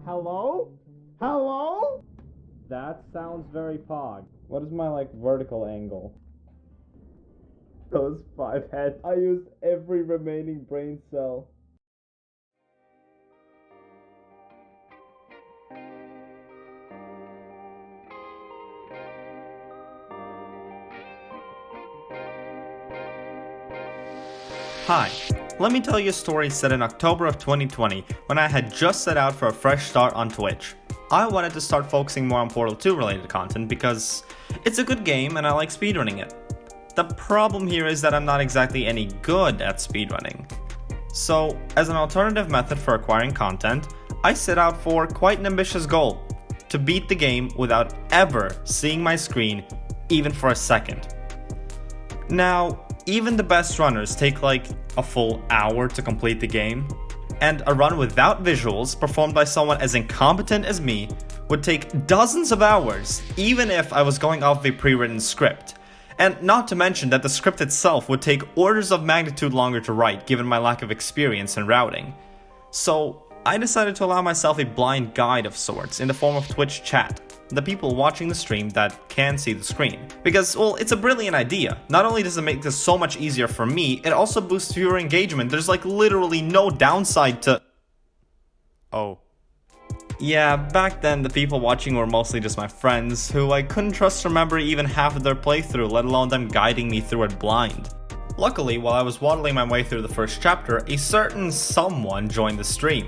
Hello? Hello? That sounds very pog. What is my, vertical angle? Those 5 heads. I used every remaining brain cell. Hi, let me tell you a story set in October of 2020 when I had just set out for a fresh start on Twitch. I wanted to start focusing more on Portal 2 related content because it's a good game and I like speedrunning it. The problem here is that I'm not exactly any good at speedrunning. So, as an alternative method for acquiring content, I set out for quite an ambitious goal: to beat the game without ever seeing my screen, even for a second. Now, even the best runners take a full hour to complete the game, and a run without visuals performed by someone as incompetent as me would take dozens of hours, even if I was going off a pre-written script. And not to mention that the script itself would take orders of magnitude longer to write given my lack of experience in routing. So I decided to allow myself a blind guide of sorts in the form of Twitch chat, the people watching the stream that can see the screen. Because, well, it's a brilliant idea. Not only does it make this so much easier for me, it also boosts viewer engagement. There's literally no downside to... Oh. Yeah, back then the people watching were mostly just my friends, who I couldn't trust to remember even half of their playthrough, let alone them guiding me through it blind. Luckily, while I was waddling my way through the first chapter, a certain someone joined the stream.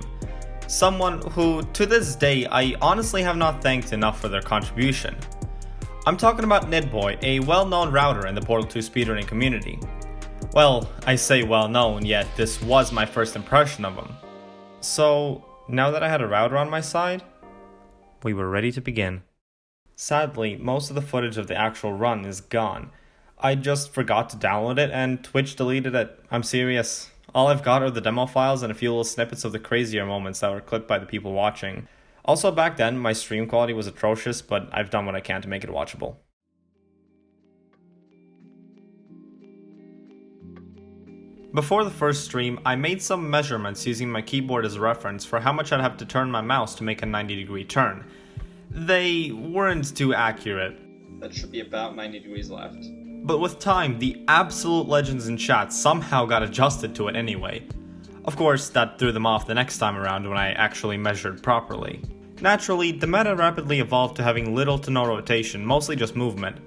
Someone who, to this day, I honestly have not thanked enough for their contribution. I'm talking about Nidboy, a well-known router in the Portal 2 speedrunning community. Well, I say well-known, yet this was my first impression of him. So, now that I had a router on my side, we were ready to begin. Sadly, most of the footage of the actual run is gone. I just forgot to download it and Twitch deleted it. I'm serious. All I've got are the demo files and a few little snippets of the crazier moments that were clipped by the people watching. Also, back then, my stream quality was atrocious, but I've done what I can to make it watchable. Before the first stream, I made some measurements using my keyboard as a reference for how much I'd have to turn my mouse to make a 90-degree turn. They weren't too accurate. That should be about 90 degrees left. But with time, the absolute legends in chat somehow got adjusted to it anyway. Of course, that threw them off the next time around when I actually measured properly. Naturally, the meta rapidly evolved to having little to no rotation, mostly just movement.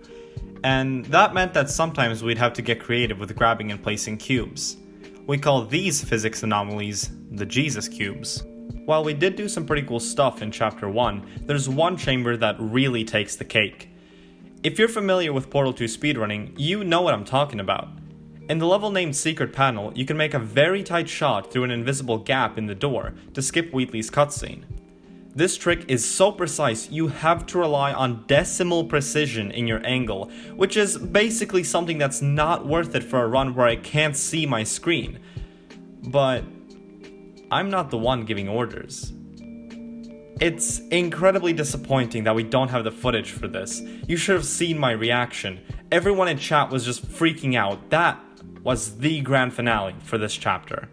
And that meant that sometimes we'd have to get creative with grabbing and placing cubes. We call these physics anomalies the Jesus cubes. While we did do some pretty cool stuff in chapter 1, there's one chamber that really takes the cake. If you're familiar with Portal 2 speedrunning, you know what I'm talking about. In the level named Secret Panel, you can make a very tight shot through an invisible gap in the door to skip Wheatley's cutscene. This trick is so precise you have to rely on decimal precision in your angle, which is basically something that's not worth it for a run where I can't see my screen. But I'm not the one giving orders. It's incredibly disappointing that we don't have the footage for this. You should have seen my reaction. Everyone in chat was just freaking out. That was the grand finale for this chapter.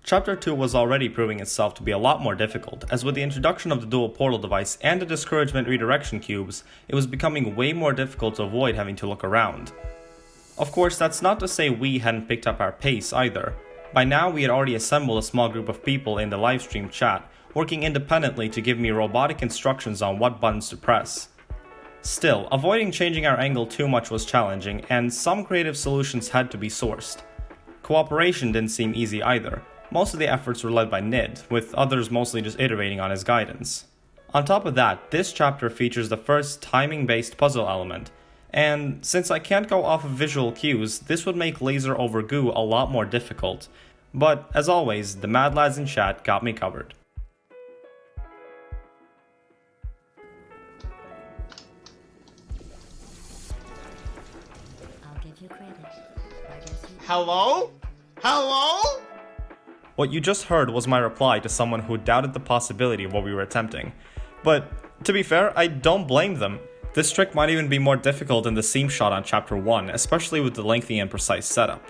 Chapter 2 was already proving itself to be a lot more difficult, as with the introduction of the dual portal device and the discouragement redirection cubes, it was becoming way more difficult to avoid having to look around. Of course, that's not to say we hadn't picked up our pace either. By now we had already assembled a small group of people in the livestream chat, working independently to give me robotic instructions on what buttons to press. Still, avoiding changing our angle too much was challenging, and some creative solutions had to be sourced. Cooperation didn't seem easy either. Most of the efforts were led by Nid, with others mostly just iterating on his guidance. On top of that, this chapter features the first timing-based puzzle element, and since I can't go off of visual cues, this would make laser over goo a lot more difficult. But, as always, the mad lads in chat got me covered. I'll give you credit. I guess you... Hello? Hello? What you just heard was my reply to someone who doubted the possibility of what we were attempting. But, to be fair, I don't blame them. This trick might even be more difficult than the seam shot on chapter 1, especially with the lengthy and precise setup.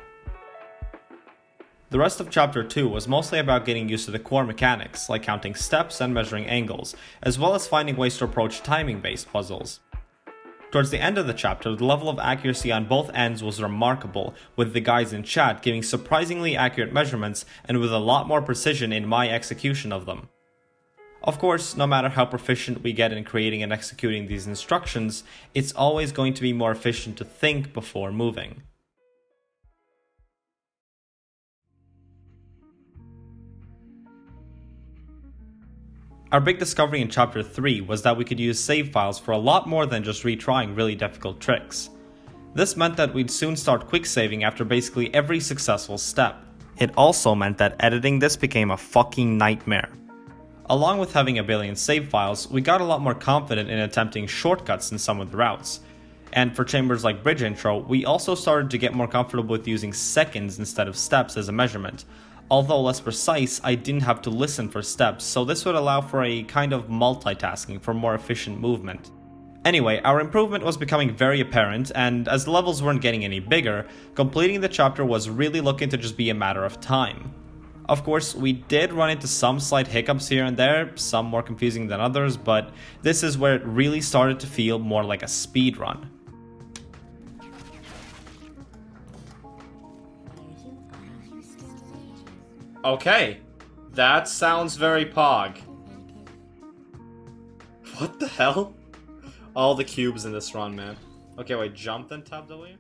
The rest of chapter 2 was mostly about getting used to the core mechanics, like counting steps and measuring angles, as well as finding ways to approach timing-based puzzles. Towards the end of the chapter, the level of accuracy on both ends was remarkable, with the guys in chat giving surprisingly accurate measurements and with a lot more precision in my execution of them. Of course, no matter how proficient we get in creating and executing these instructions, it's always going to be more efficient to think before moving. Our big discovery in chapter 3 was that we could use save files for a lot more than just retrying really difficult tricks. This meant that we'd soon start quick saving after basically every successful step. It also meant that editing this became a fucking nightmare. Along with having a billion save files, we got a lot more confident in attempting shortcuts in some of the routes. And for chambers like Bridge Intro, we also started to get more comfortable with using seconds instead of steps as a measurement. Although less precise, I didn't have to listen for steps, so this would allow for a kind of multitasking for more efficient movement. Anyway, our improvement was becoming very apparent, and as the levels weren't getting any bigger, completing the chapter was really looking to just be a matter of time. Of course, we did run into some slight hiccups here and there, some more confusing than others, but this is where it really started to feel more like a speed run. Okay, that sounds very pog. What the hell? All the cubes in this run, man. Okay, wait, jump then tab W?